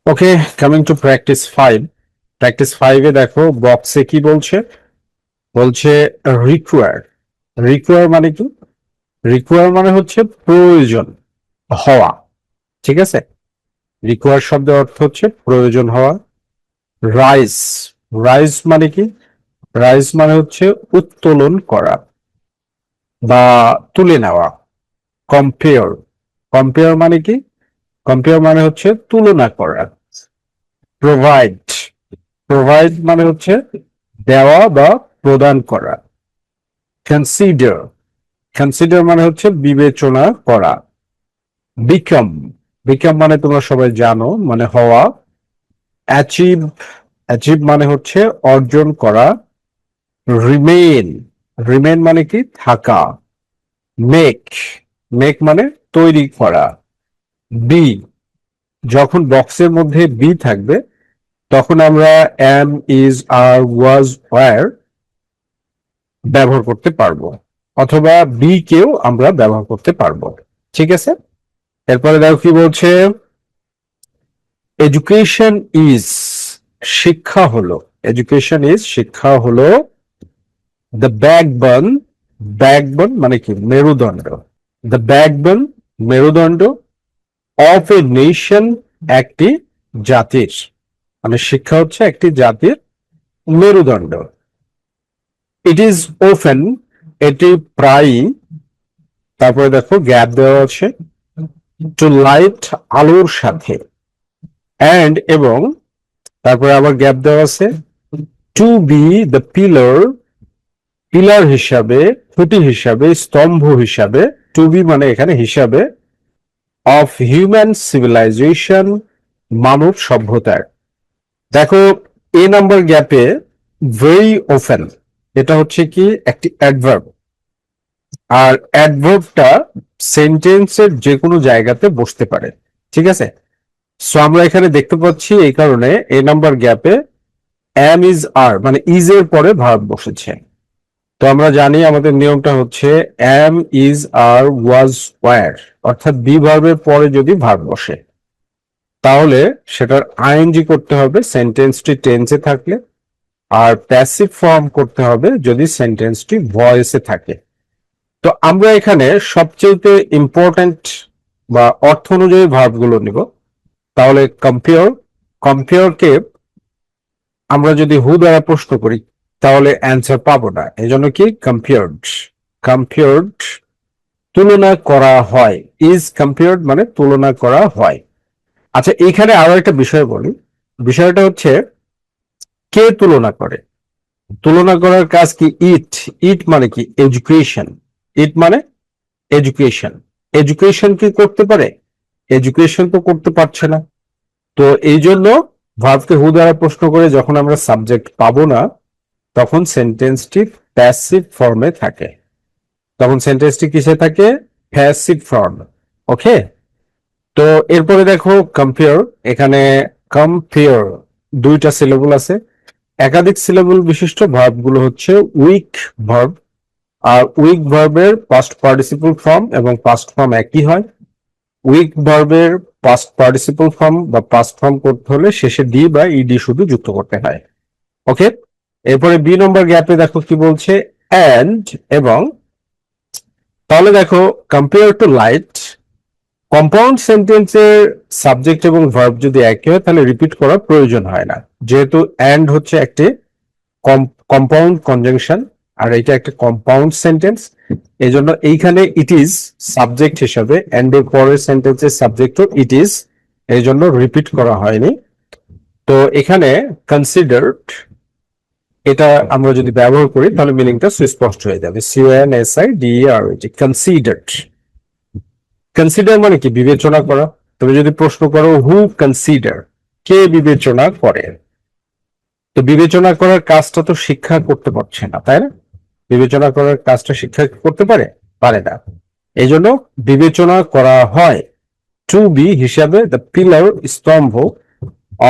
Okay, coming to practice 5। Practice 5 এ দেখো বক্সে কি বলছে। বলছে রিকোয়ার। রিকোয়ার মানে কি? রিকোয়ার মানে হচ্ছে প্রয়োজন হওয়া। ঠিক আছে, রিকোয়ার শব্দের অর্থ হচ্ছে প্রয়োজন হওয়া। রাইজ। রাইজ মানে কি? রাইজ মানে হচ্ছে উত্তোলন করা বা তুলে নেওয়া। কম্পেয়ার। কম্পেয়ার মানে কি? কম্পেয়ার মানে হচ্ছে তুলনা করা। প্রোভাইড। প্রোভাইড মানে হচ্ছে দেওয়া বা প্রদান করা। কনসিডার। কনসিডার মানে হচ্ছে বিবেচনা করা। বিকাম। বিকাম মানে তোমরা সবাই জানো, মানে হওয়া। অ্যাচিভ। অ্যাচিভ মানে হচ্ছে অর্জন করা। রিমেইন। রিমেইন মানে কি? থাকা। মেক। মেক মানে তৈরি করা। বি। যখন বক্সের মধ্যে বি থাকবে তখন আমরা am, is, are, was, were ব্যবহার করতে পারবো, অথবা বি কেও আমরা ব্যবহার করতে পারবো। ঠিক আছে, এরপরে দেখো কি বলছে। এডুকেশন ইজ, শিক্ষা হলো। এডুকেশন ইজ, শিক্ষা হলো দ্য ব্যাকবোন। ব্যাকবোন মানে কি? মেরুদণ্ড। দ্য ব্যাকবোন, মেরুদণ্ড। অফ এ নেশন, একটি জাতির। মানে শিক্ষা হচ্ছে একটি জাতির মেরুদণ্ড। ইট ইজ ওফেন, এটি প্রায়ই। তারপরে দেখো গ্যাপ দেওয়া আছে। টু লাইট, আলোর সাথে। অ্যান্ড, এবং। তারপরে আবার গ্যাপ দেওয়া আছে। To be the pillar, pillar হিসাবে, খুঁটি হিসাবে, স্তম্ভ হিসাবে। টু বি মানে এখানে হিসাবে। অফ হিউম্যান সিভিলাইজেশন, মানব সভ্যতার। দেখো এ নাম্বার গ্যাপে ভেরি ওফেন, এটা হচ্ছে কি একটি অ্যাডভার্ব। আর অ্যাডভার্বটা সেন্টেন্সের যে কোনো জায়গাতে বসতে পারে। ঠিক আছে, সো আমরা এখানে দেখতে পাচ্ছি এই কারণে এ নাম্বার গ্যাপে এম, ইজ, আর মানে ইজ এর পরে ভার্ব বসেছে। তো আমরা জানি আমাদের নিয়মটা হচ্ছে am, is, are, was, were, অর্থাৎ বি ভার্বের পরে যদি ভার্ব বসে তাহলে সেটার আইএনজি করতে হবে সেন্টেন্সটি টেন্সে থাকলে, আর প্যাসিভ ফর্ম করতে হবে যদি সেন্টেন্সটি ভয়েসে থাকে। তো আমরা এখানে সবচেয়ে ইম্পর্টেন্ট বা অর্থ অনুযায়ী ভার্ব গুলো নিব। তাহলে কম্পেয়ার। কম্পেয়ারকে আমরা যদি হু দ্বারা প্রশ্ন করি তাহলে অ্যান্সার পাবো না, এই জন্য কি কম্পেয়ার্ড। কম্পেয়ার্ড, তুলনা করা হয়। ইজ কম্পেয়ার্ড মানে তুলনা করা হয়। আচ্ছা, এইখানে আরো একটা বিষয় বলি। বিষয়টা হচ্ছে কে তুলনা করে। তুলনা করার কাজ কি? ইট। ইট মানে কি? এডুকেশন। ইট মানে এডুকেশন। এডুকেশন কি করতে পারে? এডুকেশন তো করতে পারছে না। তো এই জন্য ভার্বকে হু দ্বারা প্রশ্ন করে যখন আমরা সাবজেক্ট পাবো না তখন সেন্টেন্সটি প্যাসিভ ফর্মে থাকে। তখন সেন্টেন্সটি কিসে থাকে? Passive form. ওকে, তো এরপরে দেখো কম্পেয়ার। এখানে কম্পেয়ার দুইটা সিলেবল আছে। একাধিক সিলেবল বিশিষ্ট ভার্ব গুলো হচ্ছে উইক ভার্ব। আর উইক ভার্বের পাস্ট পার্টিসিপল ফর্ম এবং পাস্ট ফর্ম একই হয়। উইক ভার্বের পাস্ট পার্টিসিপল ফর্ম বা পাস্ট ফর্ম করতে হলে শেষে ডি বা ইডি শুধু যুক্ত করতে হয়। ওকে, এরপরে বি নম্বর গ্যাপে দেখো কি বলছে। অ্যান্ড, এবং। তাহলে দেখো কম্পেয়ার টু লাইট, কম্পাউন্ড সেন্টেন্সের সাবজেক্ট এবং ভার্ব যদি একই হয় তাহলে রিপিট করার প্রয়োজন হয় না, যেহেতু অ্যান্ড হচ্ছে একটি কম্পাউন্ড কনজাংশন আর এটা একটা কম্পাউন্ড সেন্টেন্স। এই জন্য এইখানে ইট ইজ সাবজেক্ট হিসাবে, অ্যান্ড এর পরের সেন্টেন্সের সাবজেক্টও ইট ইজ, এই জন্য রিপিট করা হয়নি। তো এখানে কনসিডার্ড, এটা আমরা যদি ব্যবহার করি তাহলে মিনিংটা সুস্পষ্ট হয়ে যাবে। CONSIDER, considered. কনসিডার মানে কি? বিবেচনা করা। তুমি যদি প্রশ্ন করো হু কনসিডার, কে বিবেচনা করে, তো বিবেচনা করার কাজটা তো শিক্ষা করতে পারছে না, তাই না? বিবেচনা করার কাজটা শিক্ষা করতে পারে? পারে না। এই জন্য বিবেচনা করা হয়। টু বি হিসাবে দ্য পিলার, স্তম্ভ।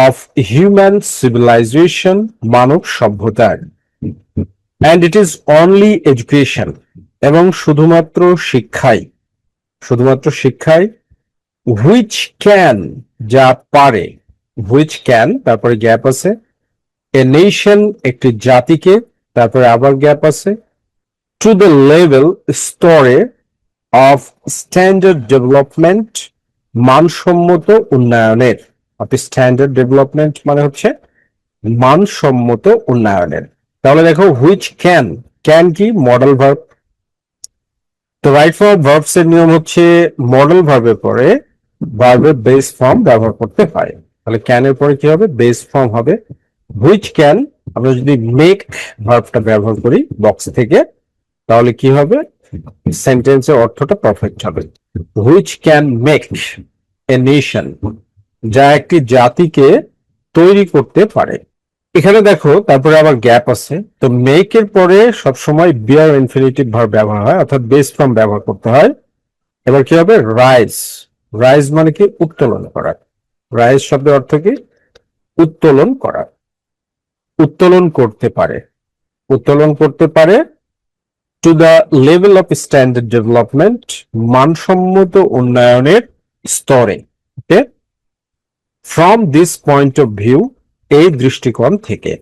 অফ হিউম্যান সিভিলাইজেশন, মানব সভ্যতার। And it is only education, এবং শুধুমাত্র শিক্ষাই, শুধুমাত্র শিক্ষাই। হুইচ ক্যান, যা পারে। হুইচ ক্যান, তারপরে গ্যাপ আছে। এ নেশন একটি জাতিকে, তারপরে আবার গ্যাপ আছে। টু দ্য লেভেল স্তরে অফ স্ট্যান্ডার্ড ডেভেলপমেন্ট মানসম্মত উন্নয়নের। অফ স্ট্যান্ডার্ড ডেভেলপমেন্ট মানে হচ্ছে মানসম্মত উন্নয়নের। তাহলে দেখো হুইচ ক্যান, ক্যান কি মডেল ভার্ব। তো রাইট ফর্ম ভার্বস এর নিয়ম হচ্ছে মডেল ভার্বের পরে ভার্বের বেস ফর্ম ব্যবহার করতে হয়। তাহলে ক্যান এর পরে কি হবে, বেস ফর্ম হবে। হুইচ ক্যান, আমরা যদি মেক ভার্বটা ব্যবহার করি বক্স থেকে, তাহলে কি হবে, সেন্টেন্সের অর্থটা পারফেক্ট হবে। Which can make a nation, যা একটি জাতিকে তৈরি করতে পারে। এখানে দেখো তারপরে আবার গ্যাপ আছে। তো মেক এর পরে সবসময় বিয়ার ইনফিনিটিভ ভার্ব ব্যবহার হয়, অর্থাৎ বেস ফর্ম ব্যবহার করতে হয়। এবার কি হবে, রাইজ। রাইজ মানে কি, উত্তোলন করা। রাইজ শব্দের অর্থ কি, উত্তোলন করা। উত্তোলন করতে পারে, উত্তোলন করতে পারে। To the level of standard development, মানসম্মত উন্নয়নের স্তরে। Okay, from this point of view, এই দৃষ্টিকোণ থেকে।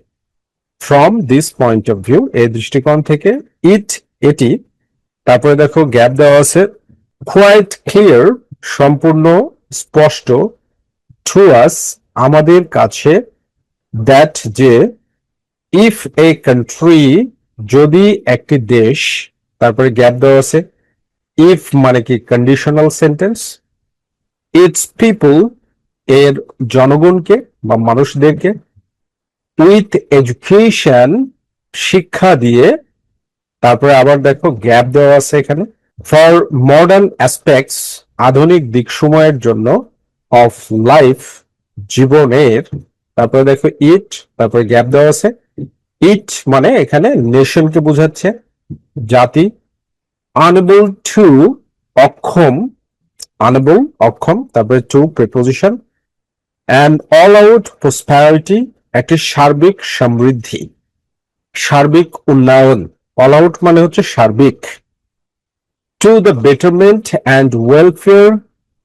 From this point of view, এই দৃষ্টিকোণ থেকে। ইট, এটি। তারপরে দেখো গ্যাপ দেওয়া আছে। কোয়াইট ক্লিয়ার, সম্পূর্ণ স্পষ্ট। টু আস, আমাদের কাছে। দ্যাট, যে। ইফ এ কান্ট্রি, যদি একটি দেশ। তারপরে গ্যাপ দেওয়া আছে। ইফ মানে কি কন্ডিশনাল সেন্টেন্স। ইটস পিপল, এর জনগণকে বা মানুষদেরকে। উইথ এডুকেশন, শিক্ষা দিয়ে। তারপরে আবার দেখো গ্যাপ দেওয়া আছে এখানে। ফর মডার্ন অ্যাসপেক্টস, আধুনিক দিক সময়ের জন্য। অফ লাইফ, জীবনের। তারপরে দেখো ইট, তারপরে গ্যাপ দেওয়া আছে। ইট মানে এখানে নেশনকে বোঝাচ্ছে, জাতি। আনএবল টু, অক্ষম। আনএবল, অক্ষম। তারপরে to, preposition. And all out prosperity, একটি সার্বিক সমৃদ্ধি, সার্বিক উন্নয়ন। অল আউট মানে হচ্ছে সার্বিক। To the betterment and welfare,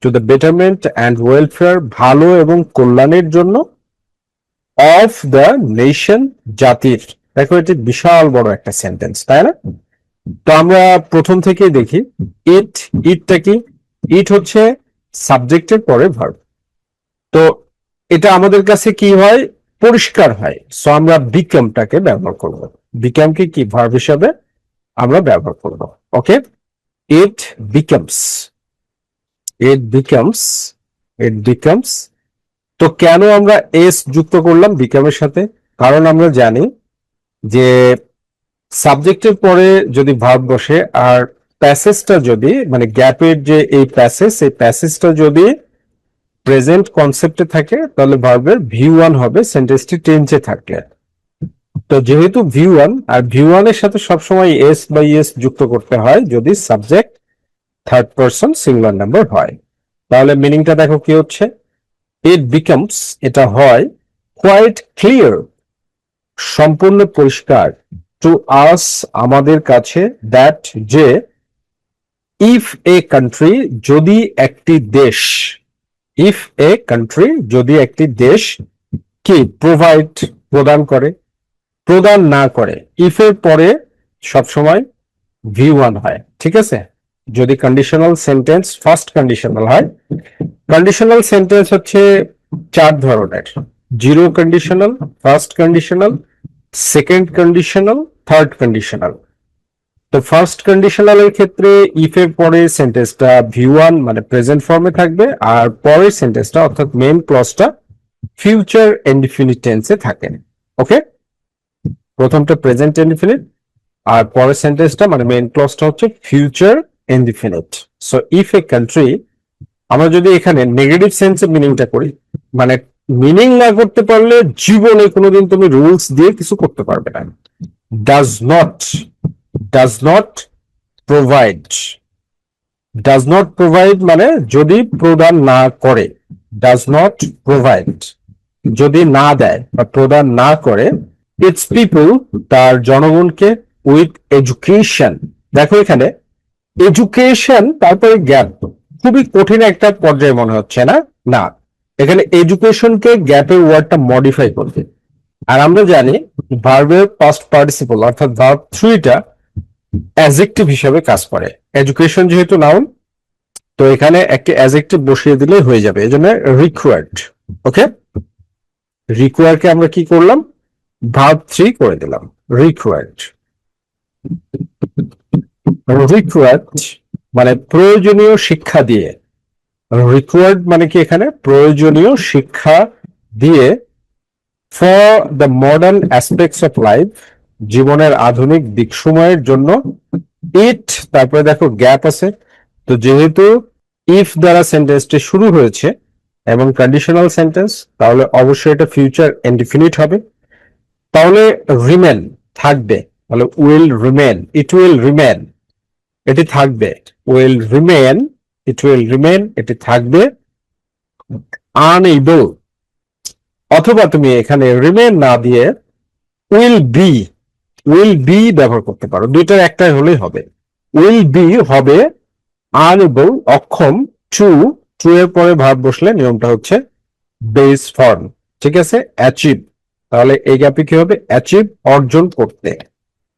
to the betterment and welfare, ভালো এবং কল্যাণের জন্য। অফ দ্য নেশন, জাতির। দেখো এটি বিশাল বড় একটা সেন্টেন্স, তাই না? তো আমরা প্রথম থেকেই দেখি। ইট, ইটটা কি, ইট হচ্ছে সাবজেক্টের পরে ভার্ব। তো এটা আমাদের কাছে কি হয়, পরিষ্কার হয়। সো আমরা বিকামটাকে ব্যবহার করব। বিকামকে কি ভার্ব হিসাবে আমরা ব্যবহার করব। Okay, it becomes, it becomes, it becomes. তো কেন আমরা এস যুক্ত করলাম বিকামের সাথে? কারণ আমরা জানি যে সাবজেক্টের পরে যদি ভার্ব বসে আর প্যাসেজটা যদি, মানে গ্যাপের যে এই প্যাসেজ, এই প্যাসেজটা যদি প্রেজেন্ট কনসেপ্টে থাকে, তাহলে ভার্বের ভিউ ওয়ান হবে সেন্টেন্সটি টেন্সে থাকলে। তো যেহেতু ভিউ ওয়ান, আর ভিউ ওয়ান এর সাথে সবসময় এস বা ইএস যুক্ত করতে হয় যদি subject third person singular number হয়। তাহলে মিনিংটা দেখো কি হচ্ছে, ইট বিকামস, এটা হয়। কোয়াইট ক্লিয়ার, সম্পূর্ণ পরিষ্কার। টু আস, আমাদের কাছে। দ্যাট, যে। ইফ এ কান্ট্রি, যদি একটি দেশ। ইফ এ কান্ট্রি, যদি একটি দেশ কি প্রোভাইড, প্রদান করে। প্রদান না করে, ইফ এর পরে সবসময় ভি ওয়ান হয়, ঠিক আছে? যদি কন্ডিশনাল সেন্টেন্স ফার্স্ট কন্ডিশনাল হয়। কন্ডিশনাল সেন্টেন্স হচ্ছে চার ধরনের: zero conditional, first conditional, second conditional, third conditional. তো ফার্স্ট কন্ডিশনাল এর ক্ষেত্রে ইফ এর পরে সেন্টেন্সটা ভি ওয়ান মানে প্রেজেন্ট ফর্মে থাকবে, আর পরের সেন্টেন্সটা অর্থাৎ মেইন ক্লজটা ফিউচার ইনডিফিনিট টেন্সে থাকে। ওকে, প্রথমটা প্রেজেন্ট ইনডিফিনিট, আর পরের সেন্টেন্সটা মানে মেইন ক্লজটা হচ্ছে future indefinite. So if a country, আমরা যদি এখানে নেগেটিভ সেন্সে মিনিংটা করি, মানে মিনিং না করতে পারলে জীবনে কোনোদিন তুমি রুলস দিয়ে কিছু করতে পারবে না। Does not, does not provide. Does not provide মানে যদি প্রদান না করে। ডাজ নট প্রোভাইড, যদি না দেয় বা প্রদান না করে। ইটস পিপল, তার জনগণকে। উইথ এডুকেশন, দেখো এখানে এডুকেশন তারপরে জ্ঞান, খুবই কঠিন একটা পর্যায়ে মনে হচ্ছে না? না, এখানে এডুকেশনকে গ্যাপের ওয়ার্ডটা মডিফাই করবে। আর আমরা জানি ভার্বের পাস্ট পার্টিসিপল অর্থাৎ ভার্ব থ্রিটা অ্যাডজেক্টিভ হিসেবে কাজ করে। এডুকেশন যেহেতু নাউন, তো এখানে একটি অ্যাডজেক্টিভ বসিয়ে দিলে হয়ে যাবে, এই জন্য রিকোয়ার্ড। ওকে, রিকোয়ারকে আমরা কি করলাম, ভার্ব থ্রি করে দিলাম, রিকোয়ার্ড। রিকোয়ার্ড মানে প্রয়োজনীয় শিক্ষা দিয়ে, রিকোয়ার্ড মানে কি এখানে প্রয়োজনীয় শিক্ষা দিয়ে, for the modern aspects of life, জীবনের আধুনিক দিক সময়ের জন্য। ইট, তারপরে দেখো গ্যাপ আছে, তো যেহেতু ইফ দ্বারা সেন্টেন্সটি শুরু হয়েছে এবং কন্ডিশনাল সেন্টেন্স, তাহলে অবশ্যই এটা ফিউচার ইনডিফিনিট হবে। তাহলে রিমেন থাকবে, তাহলে will remain, it will remain, এটি থাকবে, will remain, it will remain, এটি থাকবে। আনএবল, অথবা তুমি এখানে রিমেন না দিয়ে উইল বি, উইল বি ব্যবহার করতে পারো, দুইটার একটাই হলেই হবে। উইল বি হবে আনএবল, অক্ষম, টু, টু এর পরে ভার্ব বসলে নিয়মটা হচ্ছে বেস ফর্ম, ঠিক আছে। অ্যাচিভ, তাহলে এই গ্যাপে কি হবে, অ্যাচিভ অর্জন করতে,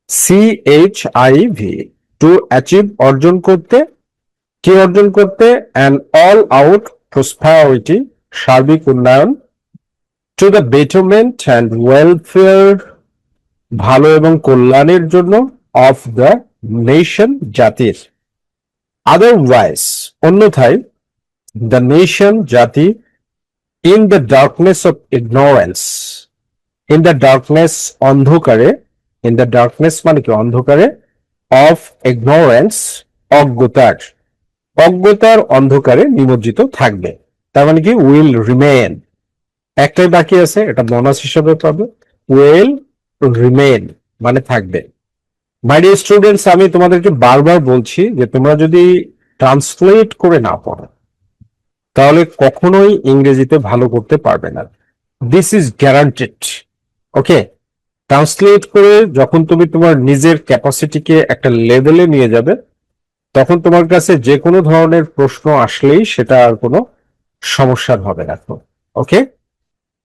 CHIV, টু অ্যাচিভ অর্জন করতে, কি অর্জন করতে, অ্যান অল আউট প্রসপারিটি, সার্বিক উন্নয়ন, to the betterment and welfare, ভালো এবং কল্যাণের জন্য, অফ দ্য নেশন, জাতির। আদারওয়াইজ, অন্যথায়, দ্য নেশন, জাতি, in the darkness of ignorance, in the darkness অন্ধকারে, ইন দ্য ডার্কনেস মানে কি অন্ধকারে, অফ ইগনোরেন্স অজ্ঞতার, অজ্ঞতার অন্ধকারে নিমজ্জিত থাকবে। তার মানে কি উইল রিমেন, একটাই বাকি আছে, এটা বোনাস হিসেবে পাবে, উইল রিমেন মানে থাকবে। মাই ডিয়ার স্টুডেন্টস, আমি তোমাদেরকে বারবার বলছি যে তোমরা যদি ট্রান্সলেট করে না পড়ো তাহলে কখনোই ইংরেজিতে ভালো করতে পারবে না, this is guaranteed. Okay, translate করে যখন তুমি তোমার নিজের ক্যাপাসিটিকে একটা লেভেলে নিয়ে যাবে, তখন তোমার কাছে যে কোনো ধরনের প্রশ্ন আসলেই সেটা আর কোনো সমস্যার হবে না। ওকে।